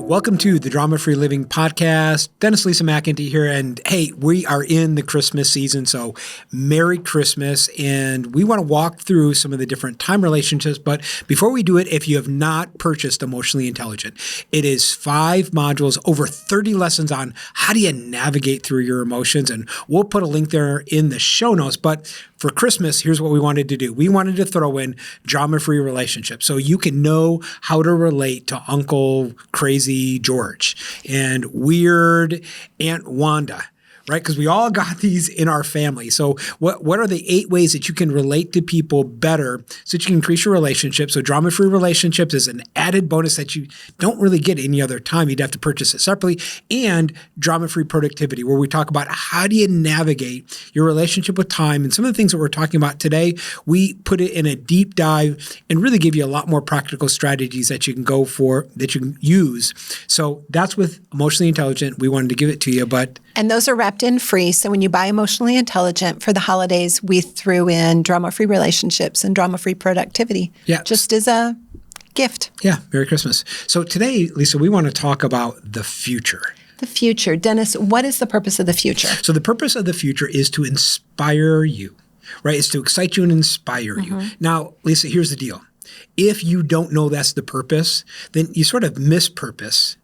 Welcome to the Drama-Free Living Podcast. Dennis, Lisa McIntee here. And hey, we are in the Christmas season, so Merry Christmas. And we want to walk through some of the different time relationships. But before we do it, if you have not purchased Emotionally Intelligent, it is 5 modules, over 30 lessons on how do you navigate through your emotions. And we'll put a link there in the show notes. But for Christmas, here's what we wanted to do. We wanted to throw in drama-free relationships so you can know how to relate to Uncle Crazy George and weird Aunt Wanda, right? Because we all got these in our family. So what are the 8 ways that you can relate to people better so that you can increase your relationship? So drama-free relationships is an added bonus that you don't really get any other time. You'd have to purchase it separately. And drama-free productivity, where we talk about how do you navigate your relationship with time. And some of the things that we're talking about today, we put it in a deep dive and really give you a lot more practical strategies that you can go for, that you can use. So that's with Emotionally Intelligent. We wanted to give it to you, but... And those are wrapped in free. So when you buy Emotionally Intelligent for the holidays, we threw in drama-free relationships and drama-free productivity. Yeah. Just as a gift. Yeah. Merry Christmas. So today, Lisa, we want to talk about the future. The future. Dennis, what is the purpose of the future? So the purpose of the future is to inspire you, right? It's to excite you and inspire you. Now, Lisa, here's the deal. If you don't know that's the purpose, then you sort of mispurpose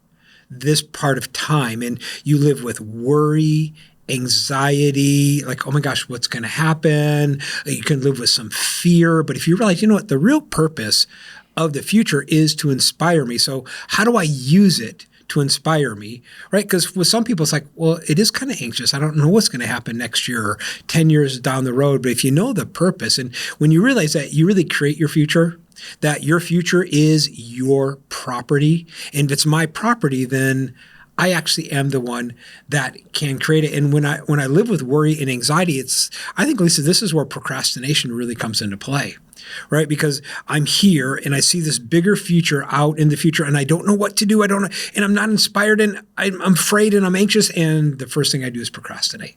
this part of time, and you live with worry, anxiety, like, oh my gosh, what's going to happen? You can live with some fear. But if you realize, you know what, the real purpose of the future is to inspire me. So how do I use it to inspire me, right? Because with some people, it's like, well, it is kind of anxious. I don't know what's going to happen next year or 10 years down the road. But if you know the purpose, and when you realize that you really create your future, that your future is your property, and if it's my property, then I actually am the one that can create it. And when I live with worry and anxiety, I think, Lisa, this is where procrastination really comes into play, right? Because I'm here and I see this bigger future out in the future, and I don't know what to do. I don't know, and I'm not inspired, and I'm afraid, and I'm anxious, and the first thing I do is procrastinate.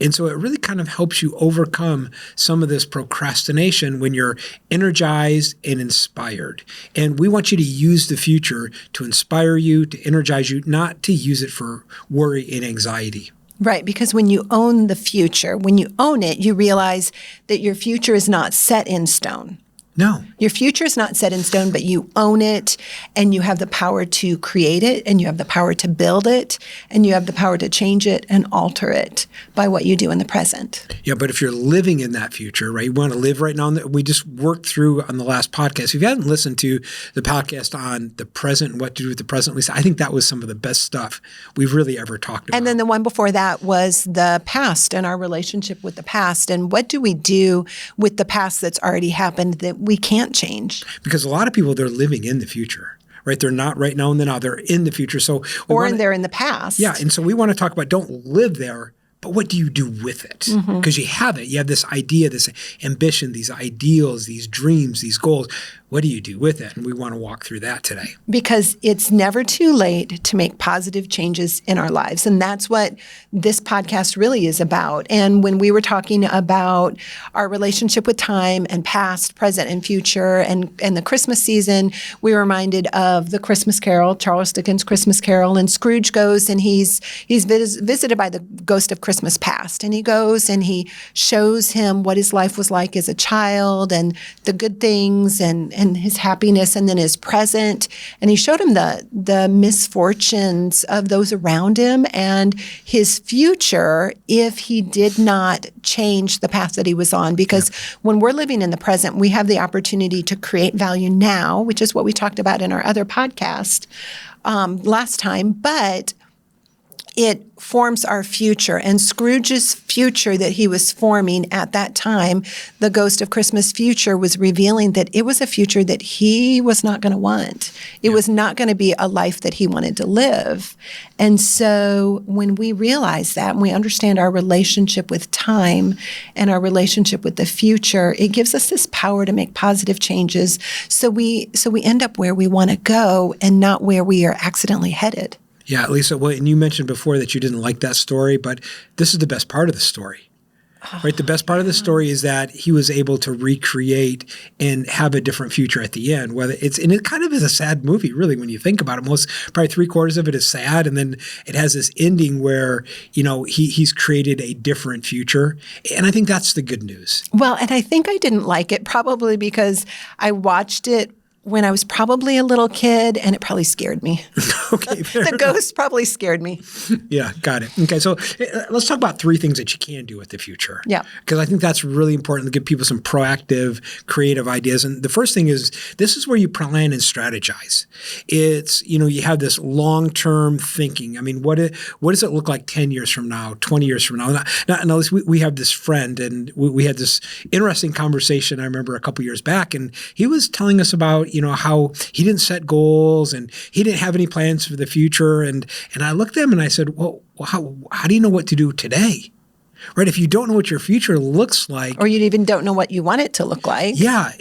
And so it really kind of helps you overcome some of this procrastination when you're energized and inspired. And we want you to use the future to inspire you, to energize you, not to use it for worry and anxiety. Right, because when you own the future, when you own it, you realize that your future is not set in stone. No. Your future is not set in stone, but you own it, and you have the power to create it, and you have the power to build it, and you have the power to change it and alter it by what you do in the present. Yeah, but if you're living in that future, right, you want to live right now. We just worked through on the last podcast. If you haven't listened to the podcast on the present and what to do with the present, Lisa, I think that was some of the best stuff we've really ever talked about. And then the one before that was the past and our relationship with the past. And what do we do with the past that's already happened that we can't change? Because a lot of people, they're living in the future, right? They're not right now and the now. They're in the future. So they're in the past. Yeah. And so we want to talk about don't live there, but what do you do with it? Because you have it. You have this idea, this ambition, these ideals, these dreams, these goals. What do you do with it? And we want to walk through that today. Because it's never too late to make positive changes in our lives. And that's what this podcast really is about. And when we were talking about our relationship with time and past, present, and future, and the Christmas season, we were reminded of the Christmas Carol, Charles Dickens' Christmas Carol. And Scrooge goes and he's visited by the ghost of Christmas past. And he goes and he shows him what his life was like as a child and the good things and his happiness, and then his present. And he showed him the misfortunes of those around him and his future if he did not change the path that he was on. Because when we're living in the present, we have the opportunity to create value now, which is what we talked about in our other podcast last time. But it forms our future. And Scrooge's future that he was forming at that time, the ghost of Christmas future, was revealing that it was a future that he was not going to want. It was not going to be a life that he wanted to live. And so when we realize that and we understand our relationship with time and our relationship with the future, it gives us this power to make positive changes. So we end up where we want to go and not where we are accidentally headed. Yeah, Lisa, and you mentioned before that you didn't like that story, but this is the best part of the story, right? The best part of the story is that he was able to recreate and have a different future at the end. And it kind of is a sad movie, really, when you think about it. Probably 3/4 of it is sad, and then it has this ending where he's created a different future, and I think that's the good news. Well, and I think I didn't like it probably because I watched it when I was probably a little kid, and it probably scared me. Okay, the ghost probably scared me. Yeah, got it. Okay, so let's talk about 3 things that you can do with the future. Yeah. Because I think that's really important to give people some proactive, creative ideas. And the first thing is, this is where you plan and strategize. It's, you have this long-term thinking. I mean, what does it look like 10 years from now, 20 years from now? Now we have this friend, and we had this interesting conversation, I remember a couple years back, and he was telling us about, how he didn't set goals and he didn't have any plans for the future. And I looked at him and I said, well, how do you know what to do today? Right? If you don't know what your future looks like. Or you even don't know what you want it to look like. Yeah.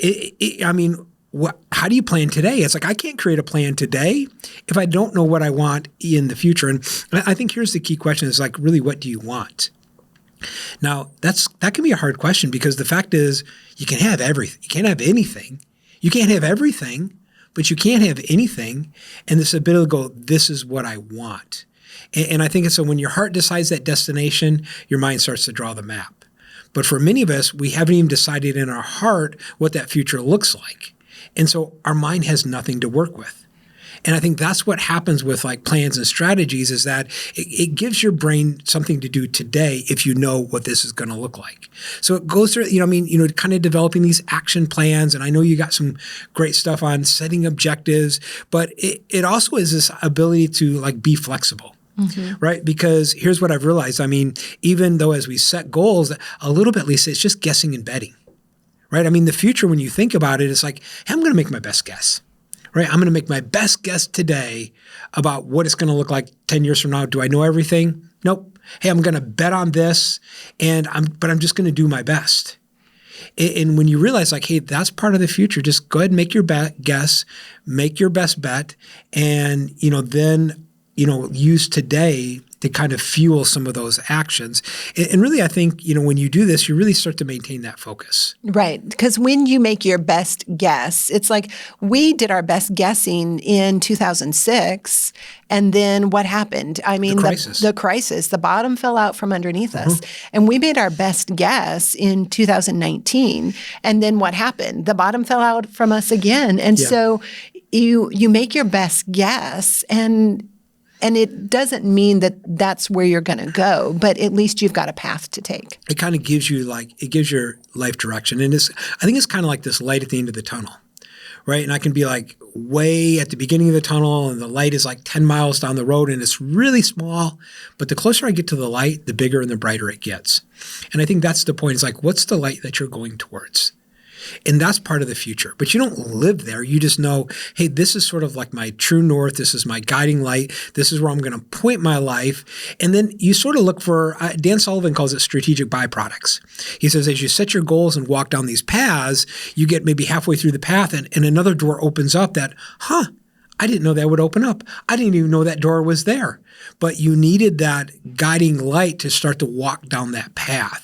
How do you plan today? It's like, I can't create a plan today if I don't know what I want in the future. And I think here's the key question is like, really, what do you want? Now, that can be a hard question because the fact is you can have everything. You can't have anything. You can't have everything, but you can't have anything. And this ability to go, this is what I want. And I think it's so when your heart decides that destination, your mind starts to draw the map. But for many of us, we haven't even decided in our heart what that future looks like. And so our mind has nothing to work with. And I think that's what happens with like plans and strategies is that it gives your brain something to do today if you know what this is going to look like. So it goes through, kind of developing these action plans. And I know you got some great stuff on setting objectives, but it also is this ability to like be flexible. Mm-hmm. Right? Because here's what I've realized. I mean, even though as we set goals, a little bit, Lisa, it's just guessing and betting. Right? I mean, the future, when you think about it, it's like, hey, I'm going to make my best guess. Right? I'm going to make my best guess today about what it's going to look like 10 years from now. Do I know everything? Nope. Hey, I'm going to bet on this, but I'm just going to do my best. And when you realize like, hey, that's part of the future, just go ahead and make your guess, make your best bet, and then use today to kind of fuel some of those actions. And really, I think, when you do this, you really start to maintain that focus. Right. Because when you make your best guess, it's like we did our best guessing in 2006. And then what happened? I mean, the crisis, the bottom fell out from underneath us. And we made our best guess in 2019. And then what happened? The bottom fell out from us again. And so you make your best guess and it doesn't mean that that's where you're going to go, but at least you've got a path to take. It kind of gives you it gives your life direction. And I think it's kind of like this light at the end of the tunnel, right? And I can be like way at the beginning of the tunnel and the light is like 10 miles down the road and it's really small. But the closer I get to the light, the bigger and the brighter it gets. And I think that's the point. It's like, what's the light that you're going towards? And that's part of the future. But you don't live there. You just know, hey, this is sort of like my true north. This is my guiding light. This is where I'm going to point my life. And then you sort of look for, Dan Sullivan calls it strategic byproducts. He says, as you set your goals and walk down these paths, you get maybe halfway through the path and another door opens up that, I didn't know that would open up. I didn't even know that door was there. But you needed that guiding light to start to walk down that path.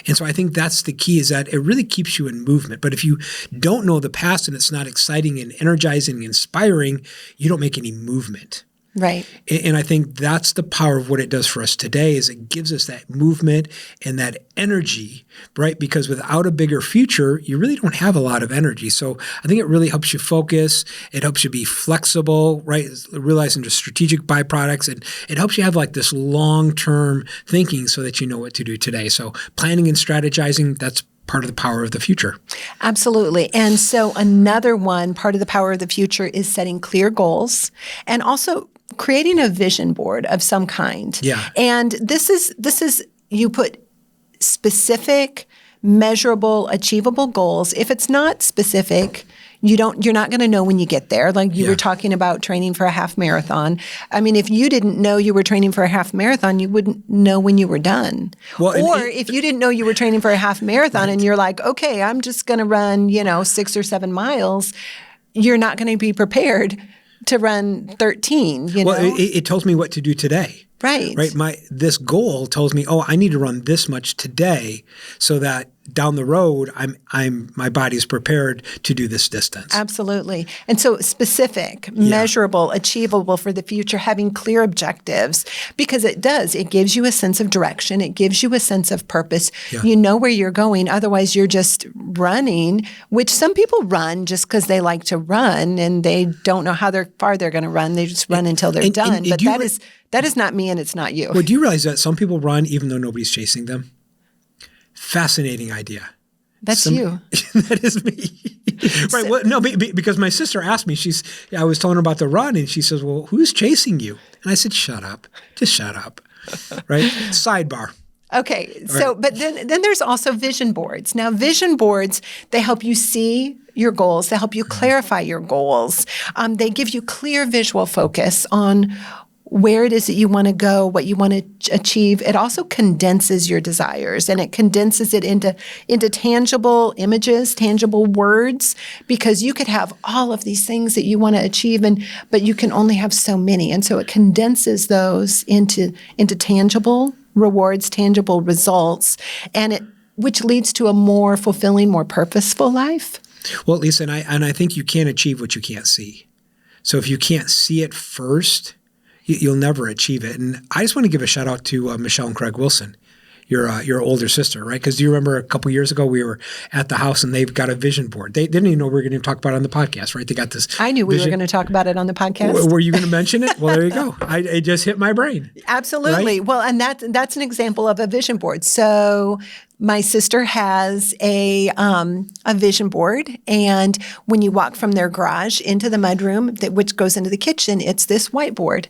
And so I think that's the key is that it really keeps you in movement. But if you don't know the past and it's not exciting and energizing and inspiring, you don't make any movement. Right. And I think that's the power of what it does for us today is it gives us that movement and that energy, right? Because without a bigger future, you really don't have a lot of energy. So I think it really helps you focus. It helps you be flexible, right? Realizing the strategic byproducts. And it helps you have like this long-term thinking so that you know what to do today. So planning and strategizing, that's part of the power of the future. Absolutely. And so another one, part of the power of the future is setting clear goals and also creating a vision board of some kind. Yeah. And this is you put specific, measurable, achievable goals. If it's not specific, you're not going to know when you get there. Like you were talking about training for a half marathon. I mean, if you didn't know you were training for a half marathon, you wouldn't know when you were done. Well, if you didn't know you were training for a half marathon and you're like, okay, I'm just going to run, 6 or 7 miles, you're not going to be prepared to run 13. Well, it tells me what to do today. Right. This goal tells me, oh, I need to run this much today so that down the road, my body's prepared to do this distance. Absolutely. And so specific, measurable, achievable for the future, having clear objectives, because it gives you a sense of direction. It gives you a sense of purpose. Yeah. You know where you're going. Otherwise, you're just running, which some people run just because they like to run and they don't know how far they're going to run. They just run until they're done. But that is not me and it's not you. Well, do you realize that some people run even though nobody's chasing them? Fascinating idea. That's you. That is me. Right. Well, no, because my sister asked me, I was telling her about the run and she says, well, who's chasing you? And I said, shut up. Just shut up. Right. Sidebar. Okay. So, but then there's also vision boards. Now, vision boards, they help you see your goals. They help you clarify your goals. They give you clear visual focus on where it is that you want to go, what you want to achieve. It also condenses your desires, and it condenses it into tangible images, tangible words, because you could have all of these things that you want to achieve, but you can only have so many. And so it condenses those into tangible rewards, tangible results, which leads to a more fulfilling, more purposeful life. Well, Lisa, and I think you can't achieve what you can't see. So if you can't see it first, you'll never achieve it. And I just want to give a shout out to Michelle and Craig Wilson, your older sister, right? Because do you remember a couple years ago we were at the house and they've got a vision board. They didn't even know we were going to talk about it on the podcast, right? They got this. I knew we were going to talk about it on the podcast. Were you going to mention it? Well, there you go. It just hit my brain. Absolutely. Right? Well, and that's an example of a vision board. So my sister has a vision board, and when you walk from their garage into the mudroom, which goes into the kitchen, it's this whiteboard,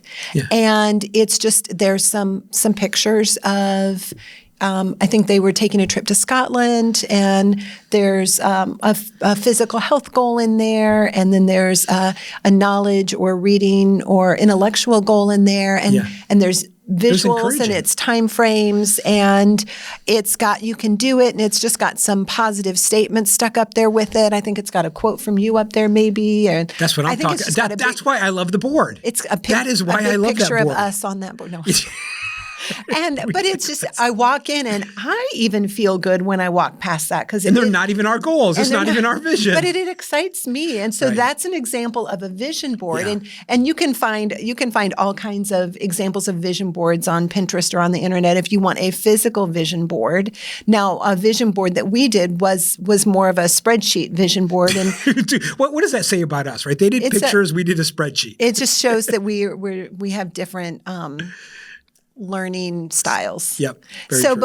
and it's just there's some pictures of. I think they were taking a trip to Scotland, and there's a physical health goal in there, and then there's a knowledge or reading or intellectual goal in there, and there's visuals and it's time frames, and it's got you can do it, and it's just got some positive statements stuck up there with it. I think it's got a quote from you up there, maybe. And that's what I'm talking about. That's why I love the board. It's a that is why I love that board. Picture of us on that board. No. But it's just, I walk in and I even feel good when I walk past that. And they're not even our goals. It's not even our vision. But it excites me. And so that's an example of a vision board. Yeah. And you can find all kinds of examples of vision boards on Pinterest or on the internet if you want a physical vision board. Now, a vision board that we did was more of a spreadsheet vision board. And what does that say about us, right? They did pictures, we did a spreadsheet. It just shows that we have different learning styles. Yep. So, true.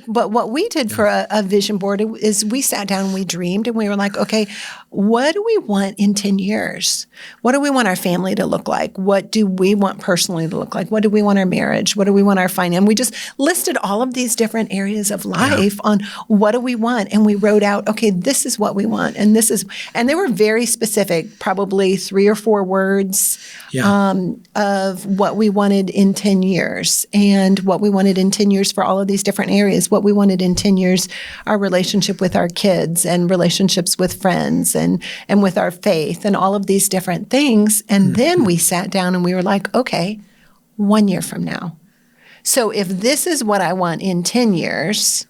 But what we did for a vision board is we sat down and we dreamed, and we were like, okay, what do we want in 10 years? What do we want our family to look like? What do we want personally to look like? What do we want our marriage? What do we want our finance? We just listed all of these different areas of life on what do we want, and we wrote out, okay, this is what we want, and they were very specific, probably 3 or 4 words of what we wanted in 10 years. And what we wanted in 10 years for all of these different areas, what we wanted in 10 years, our relationship with our kids and relationships with friends and with our faith and all of these different things. And then we sat down and we were like, okay, 1 year from now. So if this is what I want in 10 years,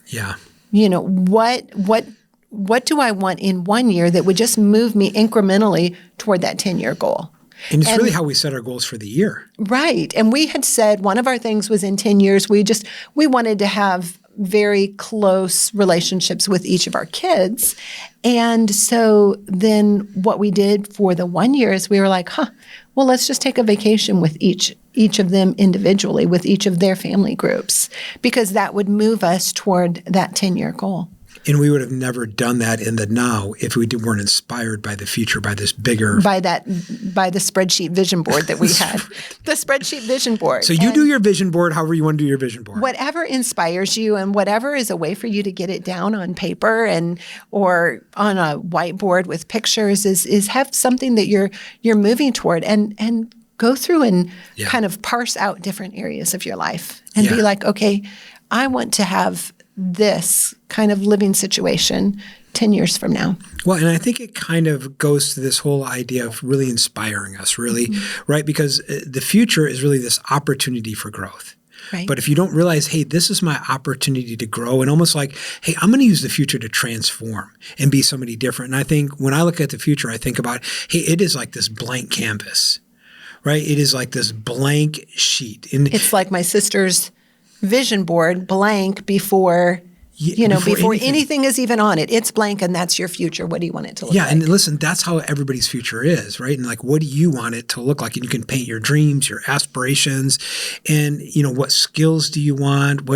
what do I want in 1 year that would just move me incrementally toward that 10-year goal? And it's really how we set our goals for the year. Right. And we had said one of our things was in 10 years, we wanted to have very close relationships with each of our kids. And so then what we did for the 1 year is we were like, well, let's just take a vacation with each of them individually, with each of their family groups, because that would move us toward that 10-year goal. And we would have never done that in the now if we weren't inspired by the future, by this bigger... By the spreadsheet vision board that we had. The spreadsheet vision board. So you do your vision board however you want to do your vision board. Whatever inspires you and whatever is a way for you to get it down on paper or on a whiteboard with pictures is have something that you're moving toward and go through and kind of parse out different areas of your life and be like, okay, I want to have this kind of living situation 10 years from now? Well, and I think it kind of goes to this whole idea of really inspiring us, really, right? Because the future is really this opportunity for growth. Right. But if you don't realize, hey, this is my opportunity to grow, and almost like, hey, I'm going to use the future to transform and be somebody different. And I think when I look at the future, I think about, hey, it is like this blank canvas, right? It is like this blank sheet. And it's like my sister's vision board, blank before anything is even on it. It's blank, and that's your future. What do you want it to look like? Yeah, and listen, that's how everybody's future is, right? And like, what do you want it to look like? And you can paint your dreams, your aspirations, and what skills do you want?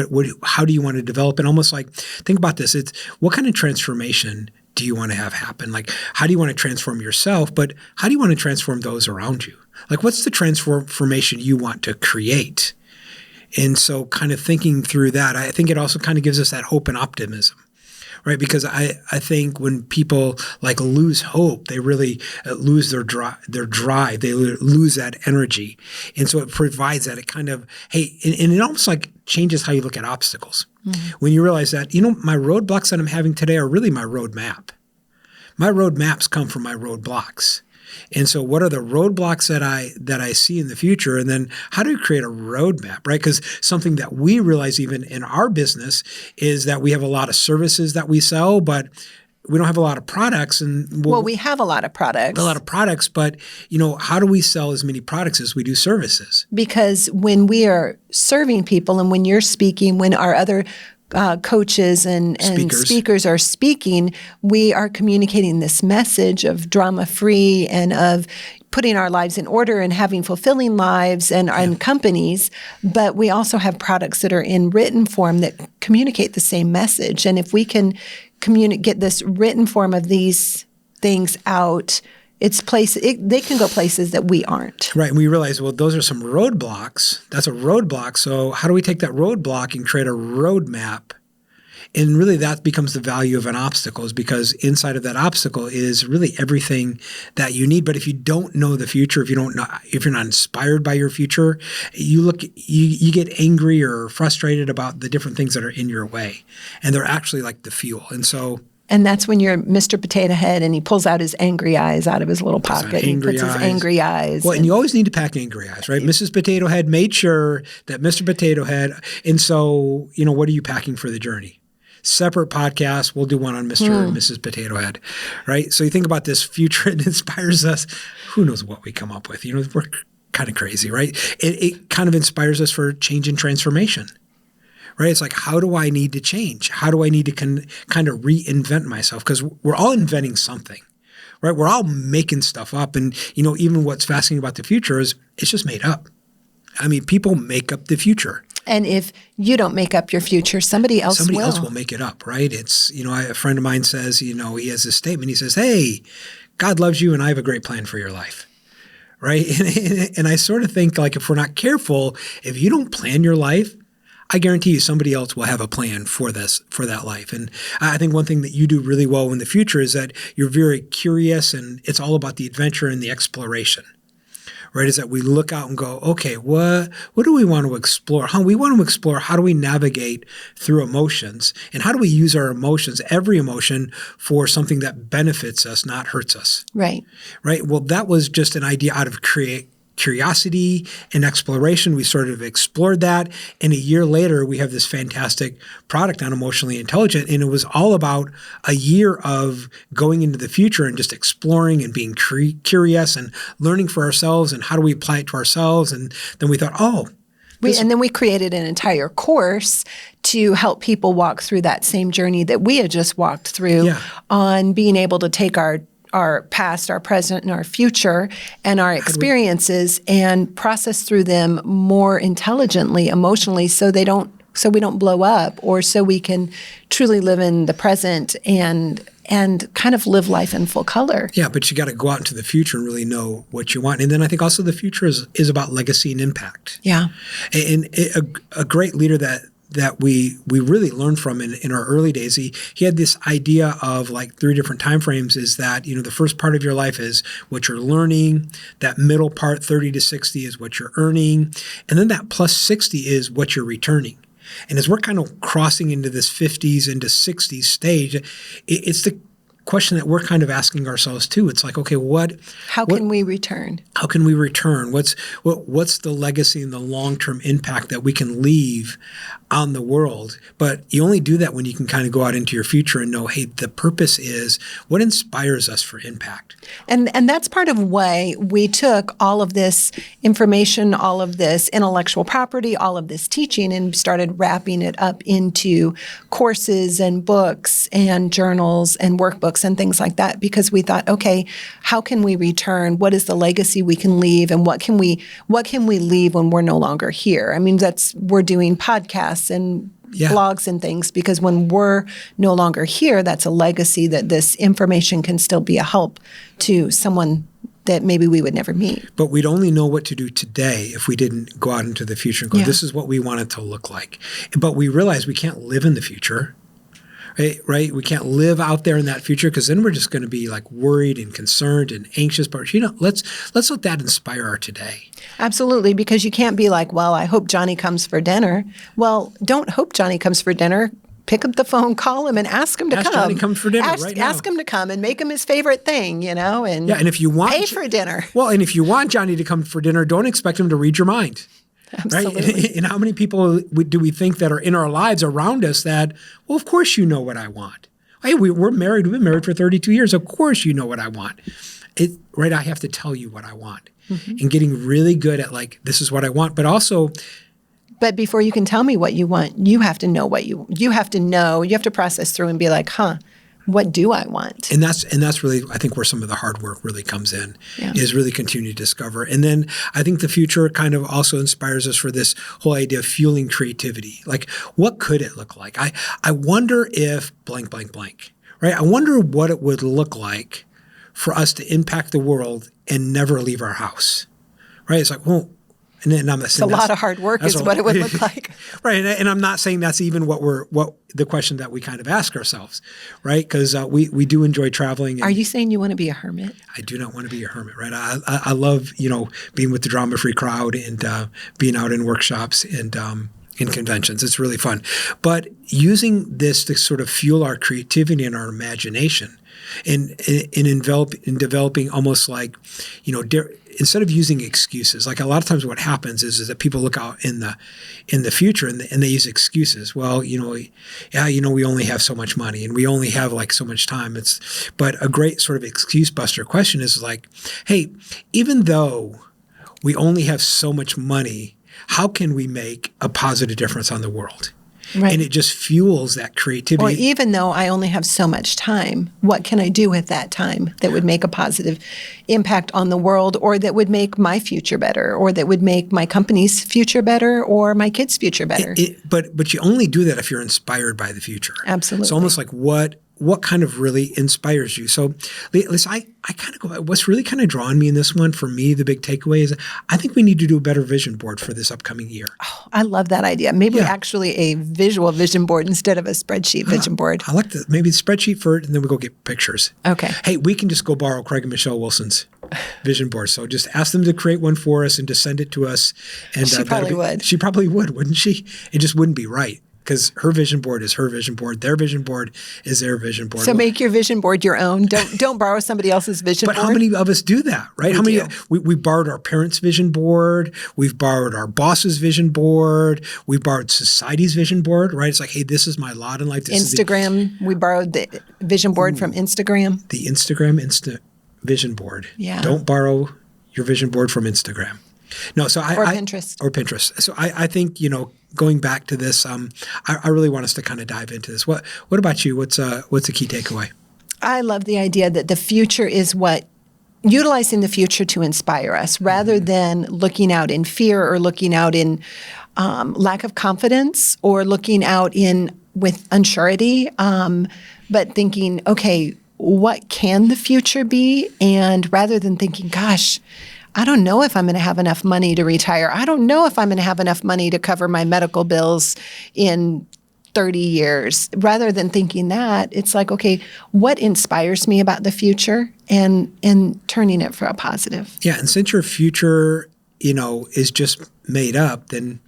How do you want to develop? And almost like, think about this: it's what kind of transformation do you want to have happen? Like, how do you want to transform yourself? But how do you want to transform those around you? Like, what's the transformation you want to create? And so kind of thinking through that, I think it also kind of gives us that hope and optimism, right? Because I think when people like lose hope, they really lose their drive, they lose that energy. And so it provides that, it kind of, hey, and it almost like changes how you look at obstacles. Mm-hmm. When you realize that, my roadblocks that I'm having today are really my roadmap. My roadmaps come from my roadblocks. And so what are the roadblocks that I see in the future? And then how do we create a roadmap, right? Because something that we realize even in our business is that we have a lot of services that we sell, but we don't have a lot of products. And we have a lot of products. But how do we sell as many products as we do services? Because when we are serving people and when you're speaking, when our other coaches and speakers are speaking, we are communicating this message of drama-free and of putting our lives in order and having fulfilling lives and companies. But we also have products that are in written form that communicate the same message. And if we can get this written form of these things out, they can go places that we aren't. Right. And we realize, well, those are some roadblocks. That's a roadblock. So how do we take that roadblock and create a roadmap? And really that becomes the value of an obstacle, is because inside of that obstacle is really everything that you need. But if you don't know the future, if you're not inspired by your future, you get angry or frustrated about the different things that are in your way. And they're actually like the fuel. And that's when you're Mr. Potato Head and he pulls out his angry eyes out of his little pocket. And puts his angry eyes. Well, and you always need to pack angry eyes, right? Mrs. Potato Head made sure that Mr. Potato Head, and so, what are you packing for the journey? Separate podcast. We'll do one on Mr. and Mrs. Potato Head, right? So you think about this future, it inspires us. Who knows what we come up with? We're kind of crazy, right? It kind of inspires us for change and transformation. Right? It's like, how do I need to change? How do I need to kind of reinvent myself? Because we're all inventing something, right? We're all making stuff up. And, even what's fascinating about the future is it's just made up. I mean, people make up the future. And if you don't make up your future, somebody else will make it up, right? It's, a friend of mine says, he has this statement. He says, hey, God loves you and I have a great plan for your life. Right? And I sort of think, like, if we're not careful, if you don't plan your life, I guarantee you somebody else will have a plan for that life. And I think one thing that you do really well in the future is that you're very curious, and it's all about the adventure and the exploration, right? Is that we look out and go, okay, what do we want to explore? We want to explore how do we navigate through emotions, and how do we use our emotions, every emotion, for something that benefits us, not hurts us. Right. Right. Well, that was just an idea out of curiosity and exploration. We sort of explored that. And a year later, we have this fantastic product on Emotionally Intelligent. And it was all about a year of going into the future and just exploring and being curious and learning for ourselves and how do we apply it to ourselves. And then we thought, and then we created an entire course to help people walk through that same journey that we had just walked through on being able to take our past, our present, and our future, and our experiences, and process through them more intelligently, emotionally, so we don't blow up, or so we can truly live in the present and kind of live life in full color. Yeah, but you got to go out into the future and really know what you want. And then I think also the future is about legacy and impact. Yeah. And a great leader that we really learned from in our early days, he had this idea of like 3 different time frames. Is that, the first part of your life is what you're learning, that middle part, 30 to 60, is what you're earning, and then that plus 60 is what you're returning. And as we're kind of crossing into this 50s into 60s stage, it's the question that we're kind of asking ourselves too. It's like, okay, How can we return? How can we return? What's the legacy and the long-term impact that we can leave on the world? But you only do that when you can kind of go out into your future and know, hey, the purpose is what inspires us for impact. And that's part of why we took all of this information, all of this intellectual property, all of this teaching, and started wrapping it up into courses and books and journals and workbooks and things like that, because we thought, okay, how can we return? What is the legacy we can leave, and what can we leave when we're no longer here? I mean, we're doing podcasts and blogs and things, because when we're no longer here, that's a legacy that this information can still be a help to someone that maybe we would never meet. But we'd only know what to do today if we didn't go out into the future and go, this is what we want it to look like. But we realize we can't live in the future. Right? We can't live out there in that future, because then we're just going to be like worried and concerned and anxious. But let's let that inspire our today. Absolutely, because you can't be like, well, I hope Johnny comes for dinner. Well, don't hope Johnny comes for dinner. Pick up the phone, call him, and ask him to come. Johnny comes for dinner right now. Ask him to come and make him his favorite thing, and and if you want pay for dinner. Well, and if you want Johnny to come for dinner, don't expect him to read your mind. Absolutely. Right? And how many people do we think that are in our lives around us that, well, of course you know what I want. Hey, we're married. We've been married for 32 years. Of course you know what I want. Right? I have to tell you what I want. Mm-hmm. And getting really good at like, this is what I want. But also... But before you can tell me what you want, you have to know what you have to know. You have to process through and be like, what do I want? And that's really, I think, where some of the hard work really comes in, is really continue to discover. And then I think the future kind of also inspires us for this whole idea of fueling creativity. Like, what could it look like? I wonder if blank, blank, blank, right? I wonder what it would look like for us to impact the world and never leave our house, right? It's like, well, and then I'm not saying it's a lot of hard work is what it would look like. Right. And I'm not saying that's even what the question that we kind of ask ourselves, right? Because we do enjoy traveling. Are you saying you want to be a hermit? I do not want to be a hermit, right? I love, being with the Drama Free crowd and being out in workshops and in conventions. It's really fun. But using this to sort of fuel our creativity and our imagination in developing almost like, instead of using excuses, like a lot of times what happens is that people look out in the future and they use excuses. Well, we only have so much money and we only have like so much time. But a great sort of excuse buster question is like, hey, even though we only have so much money, how can we make a positive difference on the world? Right. And it just fuels that creativity. Or even though I only have so much time, what can I do with that time that would make a positive impact on the world, or that would make my future better, or that would make my company's future better, or my kids' future better? But you only do that if you're inspired by the future. Absolutely. It's almost like what kind of really inspires you? So, listen, I kind of go, what's really kind of drawing me in this one, for me, the big takeaway is I think we need to do a better vision board for this upcoming year. Oh, I love that idea. Maybe actually a visual vision board instead of a spreadsheet vision board. I like maybe the spreadsheet for it, and then we go get pictures. Okay. Hey, we can just go borrow Craig and Michelle Wilson's vision board. So just ask them to create one for us and to send it to us. And she probably would. She probably would, wouldn't she? It just wouldn't be right. Because her vision board is her vision board, their vision board is their vision board. So make your vision board your own. Don't borrow somebody else's vision board. But how many of us do that, right? We borrowed our parents' vision board, we've borrowed our boss's vision board, we borrowed society's vision board, right? It's like, hey, this is my lot in life. Instagram, we borrowed the vision board from Instagram. The Instagram vision board. Yeah. Don't borrow your vision board from Instagram. No, so or Pinterest. Or Pinterest. So I think, going back to this, I really want us to kind of dive into this. What about you? What's a key takeaway? I love the idea that the future is utilizing the future to inspire us, rather than looking out in fear or looking out in lack of confidence or looking out with unsurety, but thinking, okay, what can the future be? And rather than thinking, gosh, I don't know if I'm going to have enough money to retire. I don't know if I'm going to have enough money to cover my medical bills in 30 years. Rather than thinking that, it's like, okay, what inspires me about the future, and turning it for a positive. Yeah, and since your future, is just made up, then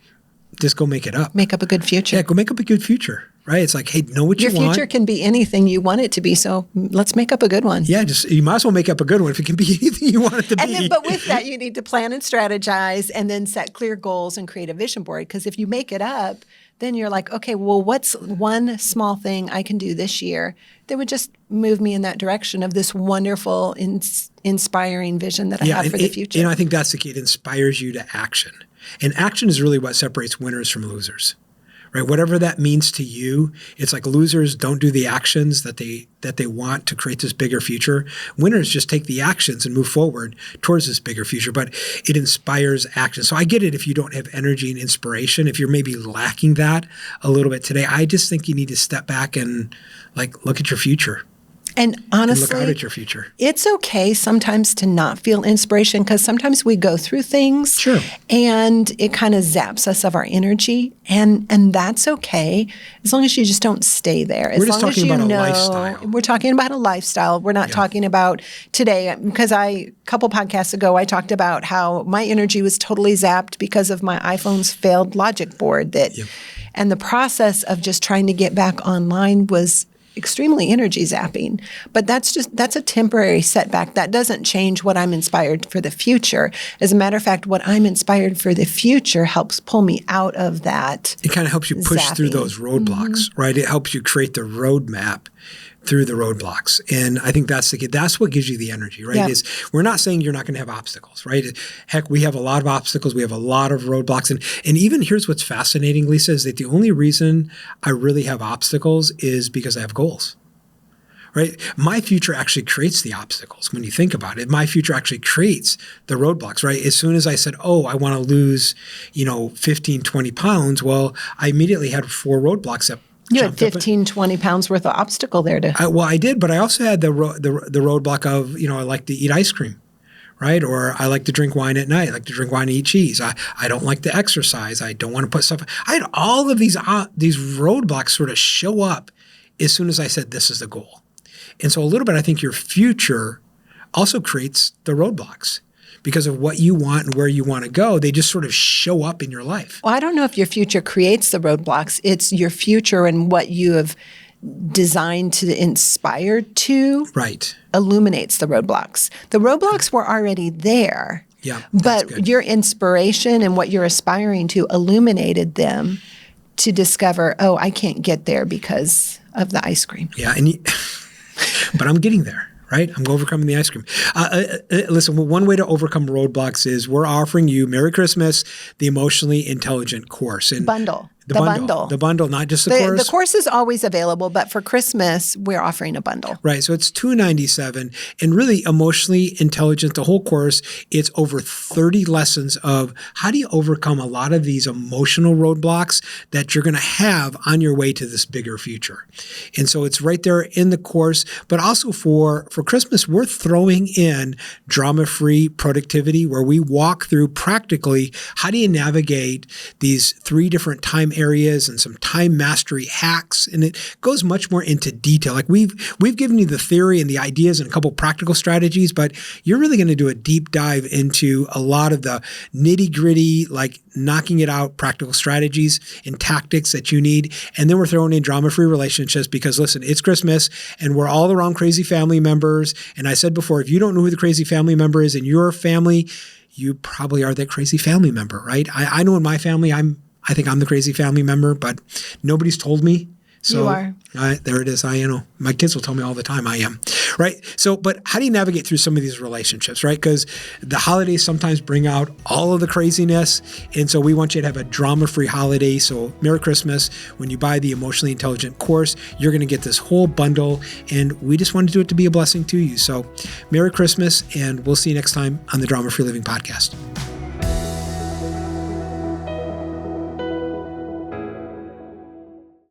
just go make it up. Make up a good future. Yeah, go make up a good future. right? It's like, hey, know what you Your want. future can be anything you want it to be. So let's make up a good one. Yeah, just you might as well make up a good one if it can be anything you want it to be. But with that, you need to plan and strategize and then set clear goals and create a vision board. Because if you make it up, then you're like, okay, well, what's one small thing I can do this year that would just move me in that direction of this wonderful, inspiring vision that I have for the future? I think that's the key. It inspires you to action. And action is really what separates winners from losers. Right, whatever that means to you, it's like losers don't do the actions that they want to create this bigger future. Winners just take the actions and move forward towards this bigger future. But it inspires action. So I get it if you don't have energy and inspiration, if you're maybe lacking that a little bit today. I just think you need to step back and like look at your future. And honestly, look out at your future. It's okay sometimes to not feel inspiration because sometimes we go through things and it kind of zaps us of our energy. And that's okay as long as you just don't stay there. We're just talking about a lifestyle. We're talking about a lifestyle. We're not talking about today because a couple podcasts ago, I talked about how my energy was totally zapped because of my iPhone's failed logic board and the process of just trying to get back online was extremely energy zapping, but that's a temporary setback. That doesn't change what I'm inspired for the future. As a matter of fact, what I'm inspired for the future helps pull me out of that. It kind of helps you push through those roadblocks, right? It helps you create the roadmap through the roadblocks. And I think that's what gives you the energy, right? Is we're not saying you're not going to have obstacles, right? Heck, we have a lot of obstacles. We have a lot of roadblocks. And even here's what's fascinating, Lisa, is that the only reason I really have obstacles is because I have goals. Right? My future actually creates the obstacles. When you think about it, my future actually creates the roadblocks, right? As soon as I said, oh, I want to lose, 15, 20 pounds, well, I immediately had 4 roadblocks that you had 15, 20 pounds worth of obstacle there I did, but I also had the roadblock of, I like to eat ice cream, right? Or I like to drink wine at night. I like to drink wine and eat cheese. I don't like to exercise. I don't want to put stuff. I had all of these roadblocks sort of show up as soon as I said, this is the goal. And so a little bit, I think your future also creates the roadblocks. Because of what you want and where you want to go, they just sort of show up in your life. Well, I don't know if your future creates the roadblocks. It's your future and what you have designed to inspire to illuminates the roadblocks. The roadblocks were already there. Yeah, but your inspiration and what you're aspiring to illuminated them to discover, oh, I can't get there because of the ice cream. Yeah, but I'm getting there. Right? I'm overcoming the ice cream. Listen, one way to overcome roadblocks is we're offering you, Merry Christmas, the Emotionally Intelligent course. And bundle. The bundle, not just the course. The course is always available, but for Christmas, we're offering a bundle. Right. So it's $297. And really, Emotionally Intelligent, the whole course, it's over 30 lessons of how do you overcome a lot of these emotional roadblocks that you're going to have on your way to this bigger future. And so it's right there in the course. But also for Christmas, we're throwing in drama-free productivity where we walk through practically how do you navigate these 3 different time areas and some time mastery hacks. And it goes much more into detail. Like we've given you the theory and the ideas and a couple practical strategies, but you're really going to do a deep dive into a lot of the nitty gritty, like knocking it out practical strategies and tactics that you need. And then we're throwing in drama-free relationships because listen, it's Christmas and we're all around crazy family members. And I said before, if you don't know who the crazy family member is in your family, you probably are that crazy family member, right? I know in my family, I think I'm the crazy family member, but nobody's told me. So you are. There it is. My kids will tell me all the time I am, right? So, but how do you navigate through some of these relationships, right? Because the holidays sometimes bring out all of the craziness. And so we want you to have a drama-free holiday. So Merry Christmas. When you buy the Emotionally Intelligent course, you're going to get this whole bundle. And we just want to do it to be a blessing to you. So Merry Christmas. And we'll see you next time on the Drama-Free Living Podcast.